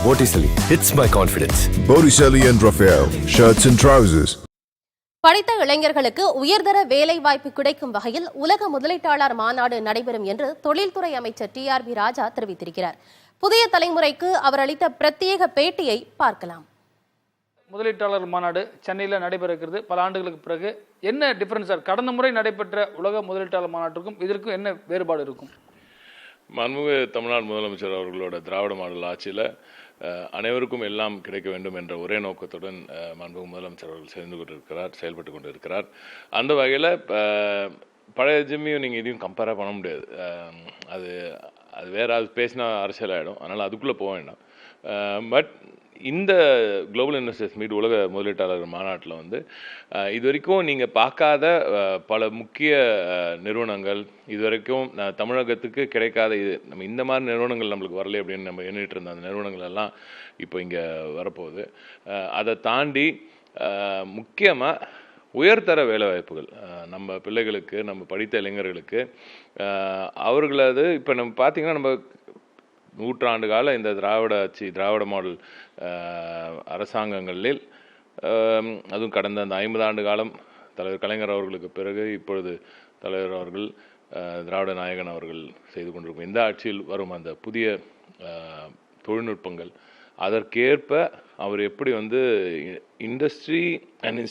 Botticelli, it's my confidence. Botticelli and Raphael, shirts and trousers. படித்த இளைஞர்களுக்கு உயர்தர வேலை வாய்ப்பு கிடைக்கும் வகையில் உலக முதலீட்டாளர் மாநாடு நடைபெறும் என்று தொழில்துறை அமைச்சர் TRB ராஜா தெரிவித்திருக்கிறார். புதிய தலைமுறைக்கு அவர் அளித்த பிரத்யேக பேட்டியை பார்க்கலாம். முதலீட்டாளர் மாநாடு சென்னையில் நடைபெற இருக்கிறது. பல ஆண்டுகளுக்கு பிறகு என்ன டிஃபரன்ஸ் சார்? கடந்த முறை நடைபெற்ற உலக முதலீட்டாளர் மாநாட்டுக்கும் இதற்கும் என்ன வேறுபாடு இருக்கும்? மாண்புமிகு தமிழ்நாடு முதலமைச்சர் அவர்களோட திராவிட மாடல் ஆட்சியில் அனைவருக்கும் எல்லாம் கிடைக்க வேண்டும் என்ற ஒரே நோக்கத்துடன் மாண்புமிகு முதலமைச்சர் அவர்கள் செயல்பட்டு கொண்டு இருக்கிறார். அந்த வகையில் பழைய ஜிம்மையும் நீங்கள் இதையும் கம்பேராக பண்ண முடியாது. அது வேறு அது பேசினா அரசியல் ஆகிடும். அதனால் அதுக்குள்ளே போக வேண்டாம். பட் இந்த குளோபல் இன்வெஸ்டர்ஸ் மீட் உலக முதலீட்டாளர் மாநாட்டில் இது வரைக்கும் நீங்கள் பார்க்காத பல முக்கிய நிறுவனங்கள், இது வரைக்கும் தமிழகத்துக்கு கிடைக்காத நம்ம இந்த மாதிரி நிறுவனங்கள் நம்மளுக்கு வரலை அப்படின்னு நம்ம எண்ணிட்டு இருந்த அந்த நிறுவனங்கள் எல்லாம் இப்போ இங்கே வரப்போகுது. அதை தாண்டி முக்கியமாக உயர்தர வேலைவாய்ப்புகள் நம்ம பிள்ளைகளுக்கு, நம்ம படித்த இளைஞர்களுக்கு அவர்களது இப்போ நம்ம பார்த்திங்கன்னா நம்ம நூற்றாண்டு கால இந்த திராவிட மாடல் அரசாங்கங்களில் அதுவும் கடந்த அந்த 50 ஆண்டு காலம் தலைவர் கலைஞர் அவர்களுக்கு பிறகு இப்பொழுது தலைவர் அவர்கள் திராவிட நாயகன் அவர்கள் செய்து கொண்டிருக்கும் இந்த ஆட்சியில் வரும் அந்த புதிய தொழில்நுட்பங்கள், அதற்கேற்ப அவர் எப்படி இண்டஸ்ட்ரி அண்ட்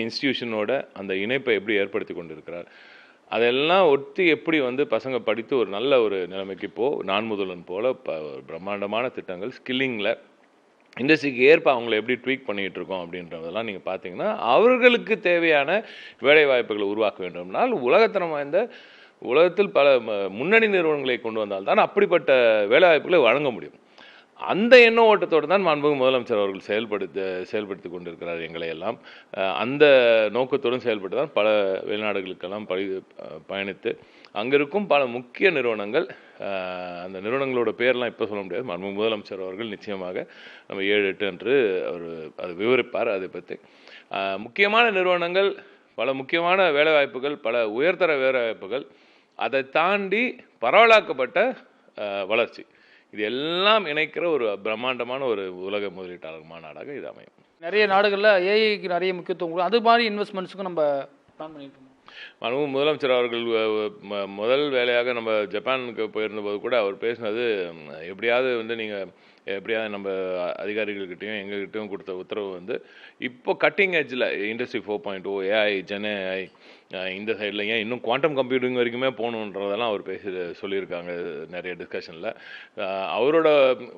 இன்ஸ்டிடியூஷனோட அந்த இணைப்பை எப்படி ஏற்படுத்தி கொண்டிருக்கிறார், அதெல்லாம் ஒட்டி எப்படி பசங்க படித்து ஒரு நல்ல ஒரு நிலைமைக்கு நான் முதல்வன் போல் பிரம்மாண்டமான திட்டங்கள் ஸ்கில்லிங்கில் இண்டஸ்ட்ரிக்கு ஏற்ப அவங்கள எப்படி ட்வீக் பண்ணிகிட்டு இருக்கோம் அப்படின்றதெல்லாம் நீங்கள் பார்த்தீங்கன்னா அவர்களுக்கு தேவையான வேலை வாய்ப்புகளை உருவாக்க வேண்டும்னால் உலகத்தரம் வாய்ந்த உலகத்தில் பல முன்னணி நிறுவனங்களை கொண்டு வந்தால்தான் அப்படிப்பட்ட வேலை வாய்ப்புகளை வழங்க முடியும். அந்த எண்ண ஓட்டத்தோடு தான் மாண்புமிகு முதலமைச்சர் அவர்கள் செயல்படுத்தி கொண்டிருக்கிறார். எங்களை எல்லாம் அந்த நோக்கத்துடன் செயல்பட்டு தான் பல வெளிநாடுகளுக்கெல்லாம் பயணித்து அங்கே இருக்கும் பல முக்கிய நிறுவனங்கள், அந்த நிறுவனங்களோட பேர்லாம் இப்போ சொல்ல முடியாது. மாண்புமிகு முதலமைச்சர் அவர்கள் நிச்சயமாக நம்ம 7-8 அன்று அவர் அது விவரிப்பார். அதை பற்றி முக்கியமான நிறுவனங்கள், பல முக்கியமான வேலைவாய்ப்புகள், பல உயர்தர வேலைவாய்ப்புகள், அதை தாண்டி பரவலாக்கப்பட்ட வளர்ச்சி, இது எல்லாம் இணைக்கிற ஒரு பிரம்மாண்டமான ஒரு உலக முதலீட்டாளர் மாநாடாக இது அமையும். நிறைய நாடுகளில் ஏஐக்கு நிறைய முக்கியத்துவம், அது மாதிரி இன்வெஸ்ட்மெண்ட்ஸுக்கும் நம்ம பிளான் பண்ணிட்டு இருக்கோம். மாண்புமிகு முதலமைச்சர் அவர்கள் முதல் வேலையாக நம்ம ஜப்பானுக்கு போயிருந்தபோது கூட அவர் பேசினது, எப்படியாவது எப்படியாவது நம்ம அதிகாரிகள்கிட்டையும் எங்ககிட்டையும் கொடுத்த உத்தரவு இப்போ கட்டிங் எட்ஜில் இண்டஸ்ட்ரி 4.0 ஏஐ, ஜென்ஏஐ, இந்த சைடில் ஏன் இன்னும் குவாண்டம் கம்ப்யூட்டிங் வரைக்குமே போகணுன்றதெல்லாம் அவர் சொல்லியிருக்காங்க நிறைய டிஸ்கஷனில். அவரோட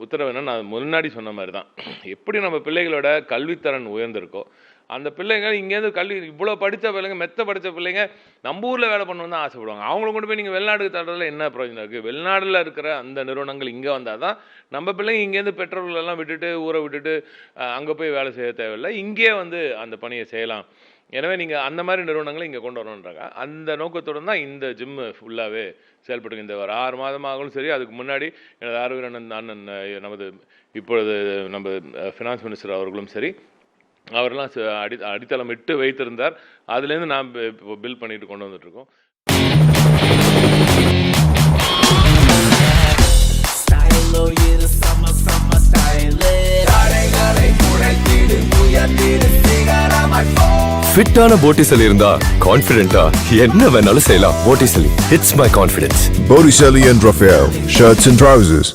உத்தரவு என்னன்னா, நான் முன்னாடி சொன்ன மாதிரி தான், எப்படி நம்ம பிள்ளைகளோட கல்வித்தரன் உயர்ந்திருக்கோ அந்த பிள்ளைங்க இங்கேருந்து இவ்வளோ படித்த பிள்ளைங்க, படித்த பிள்ளைங்க நம்ம ஊரில் வேலை பண்ணணும்னு தான் ஆசைப்படுவாங்க. அவங்கள கொண்டு போய் நீங்கள் வெளிநாடுக்கு தள்ளுறதுல என்ன பிரயோஜனம் இருக்குது? வெளிநாட்டில் இருக்கிற அந்த நிறுவனங்கள் இங்கே வந்தால் தான் நம்ம பிள்ளைங்க இங்கேருந்து பெற்றோர்களெல்லாம் விட்டுட்டு ஊரை விட்டுட்டு அங்கே போய் வேலை செய்ய தேவையில்லை, இங்கே அந்த பணியை செய்யலாம். எனவே நீங்கள் அந்த மாதிரி நிறுவனங்களை இங்கே கொண்டு வரணுன்றாங்க. அந்த நோக்கத்துடன் தான் இந்த ஜிம்மு ஃபுல்லாகவே செயல்படுங்க. இந்த ஒரு 6 மாதமாகவும் சரி, அதுக்கு முன்னாடி எனது ஆர்வீரன் அண்ணன் நமது இப்பொழுது நம்ம ஃபினான்ஸ் மினிஸ்டர் அவர்களும் சரி, அவரெல்லாம் அடித்தளம் இட்டு வைத்திருந்தார். அதுலேருந்து நாம் இப்போ பில் பண்ணிட்டு கொண்டு வந்துட்டுருக்கோம். ஃபிட்டான Botticelli இருந்தா கான்ஃபிடென்ட்டா என்ன வேணாலும் செய்யலாம். Botticelli, it's my confidence. Botticelli and Raphael, shirts and trousers.